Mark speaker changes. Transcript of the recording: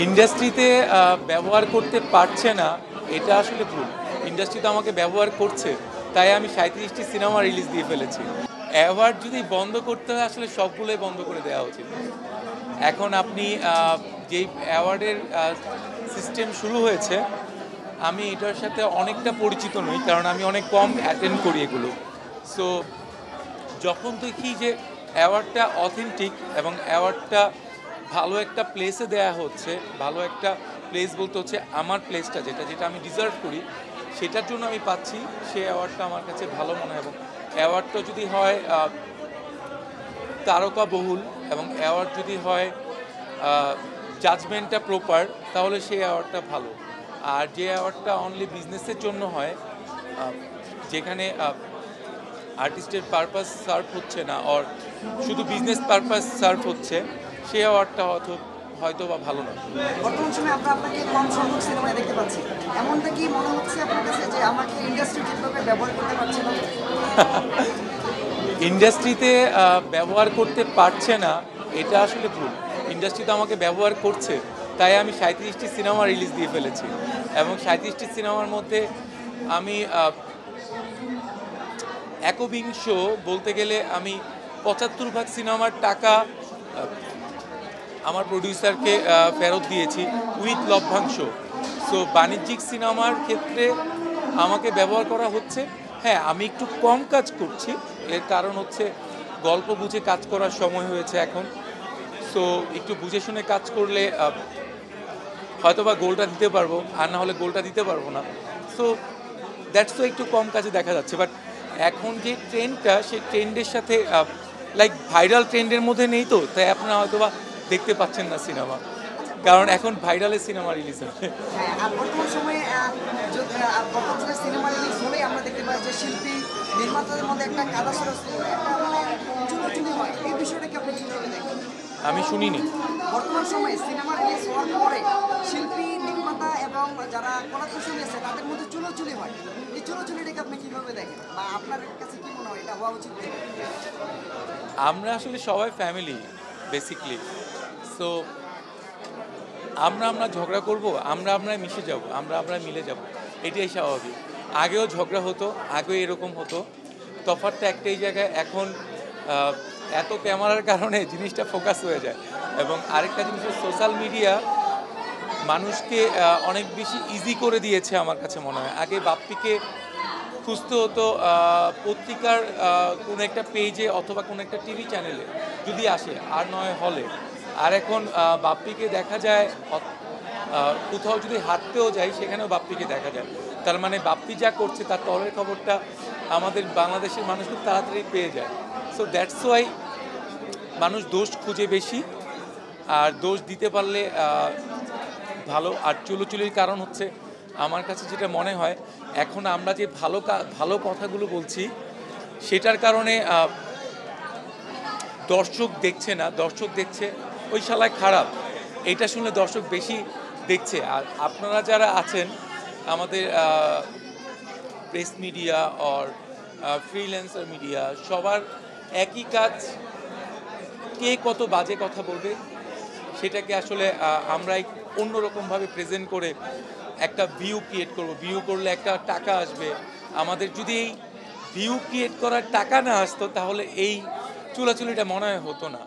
Speaker 1: ইন্ডাস্ট্রিতে ব্যবহার করতে পারছে না, এটা আসলে ভুল। ইন্ডাস্ট্রি তো আমাকে ব্যবহার করছে, তাই আমি ৩৭টি সিনেমা রিলিজ দিয়ে ফেলেছি। অ্যাওয়ার্ড যদি বন্ধ করতে হয়, আসলে সবগুলোই বন্ধ করে দেওয়া উচিত। এখন আপনি যেই অ্যাওয়ার্ডের সিস্টেম শুরু হয়েছে, আমি এটার সাথে অনেকটা পরিচিত নই, কারণ আমি অনেক কম অ্যাটেন্ড করি এগুলো। সো যখন দেখি যে অ্যাওয়ার্ডটা অথেন্টিক এবং অ্যাওয়ার্ডটা ভালো একটা প্লেসে দেয়া হচ্ছে, ভালো একটা প্লেস বলতে হচ্ছে আমার প্লেসটা যেটা যেটা আমি ডিজার্ভ করি, সেটার জন্য আমি পাচ্ছি, সেই অ্যাওয়ার্ডটা আমার কাছে ভালো মনে হয়। এবং অ্যাওয়ার্ডটা যদি হয় তারকা বহুল, এবং অ্যাওয়ার্ড যদি হয় জাজমেন্টটা প্রপার, তাহলে সেই অ্যাওয়ার্ডটা ভালো। আর যে অ্যাওয়ার্ডটা অনলি বিজনেসের জন্য হয়, যেখানে আর্টিস্টের পারপাস সার্ভ হচ্ছে না, আর শুধু বিজনেস পারপাস সার্ভ হচ্ছে, সেই অ্যাওয়ার্ডটা হয়তো বা ভালো না।
Speaker 2: বর্তমান সময়ে আমরা আপনাকে কম সংখ্যক সিনেমায় দেখতে পাচ্ছি, এমনটা কি মনে হচ্ছে আপনার কাছে যে আমাকে ইন্ডাস্ট্রি ঠিকভাবে ব্যবহার করতে পারছে না?
Speaker 1: ইন্ডাস্ট্রিতে ব্যবহার করতে পারছে না, এটা আসলে ভুল। ইন্ডাস্ট্রি তো আমাকে ব্যবহার করছে, তাই আমি ৩৭টি সিনেমা রিলিজ দিয়ে ফেলেছি। এবং ৩৭টি সিনেমার মধ্যে আমি একবিংশ বলতে গেলে আমি ৭৫% সিনেমার টাকা আমার প্রডিউসারকে ফেরত দিয়েছি উইথ লভ্যাংশ। সো বাণিজ্যিক সিনেমার ক্ষেত্রে আমাকে ব্যবহার করা হচ্ছে। হ্যাঁ, আমি একটু কম কাজ করছি, এর কারণ হচ্ছে গল্প বুঝে কাজ করার সময় হয়েছে এখন। সো একটু বুঝে শুনে কাজ করলে হয়তো বা গোলটা দিতে পারবো, আর না হলে গোলটা দিতে পারবো না। সো দ্যাটস তো একটু কম কাজে দেখা যাচ্ছে। বাট এখন যে ট্রেন্ডটা, সেই ট্রেন্ডের সাথে লাইক ভাইরাল ট্রেন্ডের মধ্যে নেই, তো তাই আপনারা হয়তো বা দেখতে পাচ্ছেন না সিনেমা, কারণ এখন ভাইরালের সিনেমা রিলিজ হয়।
Speaker 2: হ্যাঁ, আর বর্তমান সময়ে বর্তমান সময়ে সিনেমা রিলিজ হলেই আমরা দেখতে পাই যে শিল্পী নির্মাতাদের মধ্যে একটা কাদা সরস, একটা মানে চুনোচুনি হয়। এই বিষয়টা কি আপনি কিভাবে দেখেন?
Speaker 1: আমি শুনিনি।
Speaker 2: বর্তমান সময়ে সিনেমা রিলিজ হওয়ার পরে শিল্পী নির্মাতা এবং যারা কলাকুশলী আছে তাদের মধ্যে চুনোচুনি হয়। এই চুনোচুনিটাকে আপনি কিভাবে দেখেন, বা আপনার কাছে কি মনে হয় এটা হওয়া উচিত?
Speaker 1: আমরা আসলে সবাই ফ্যামিলি বেসিকলি। সো আমরা ঝগড়া করব, আমরা মিশে যাব, আমরা মিলে যাব, এটাই স্বাভাবিক। আগেও ঝগড়া হতো, আগেও এরকম হতো। তফাৎটা একটাই জায়গায়, এখন এত ক্যামেরার কারণে জিনিসটা ফোকাস হয়ে যায়। এবং আরেকটা জিনিস, সোশ্যাল মিডিয়া মানুষকে অনেক বেশি ইজি করে দিয়েছে আমার কাছে মনে হয়। আগে বাপ্পিকে খুঁজতে হতো পত্রিকার কোনো একটা পেজে অথবা কোনো একটা টিভি চ্যানেলে যদি আসে, আর নয় হলে। আর এখন বাপ্পিকে দেখা যায় কোথাও যদি হাঁটতেও যাই, সেখানেও বাপ্পিকে দেখা যায়। তার মানে বাপ্পি যা করছে তার তলের খবরটা আমাদের বাংলাদেশের মানুষ খুব তাড়াতাড়ি পেয়ে যায়। সো দ্যাটস ওয়াই মানুষ দোষ খুঁজে বেশি, আর দোষ দিতে পারলে ভালো। আর চুলোচুলির কারণ হচ্ছে, আমার কাছে যেটা মনে হয়, এখন আমরা যে ভালো কথাগুলো বলছি, সেটার কারণে দর্শক দেখছে না, দর্শক দেখছে ওই শালায় খারাপ, এটা শুনলে দর্শক বেশি দেখছে। আর আপনারা যারা আছেন, আমাদের press media or freelancer media, সবার একই কাজ, কে কত বাজে কথা বলবে সেটাকে আসলে আমরা অন্যরকমভাবে প্রেজেন্ট করে একটা ভিউ ক্রিয়েট করব। ভিউ করলে একটা টাকা আসবে আমাদের। যদি এই ভিউ ক্রিয়েট করার টাকা না আসতো, তাহলে এই চুলাচুলিটা মনে হয় হতো না।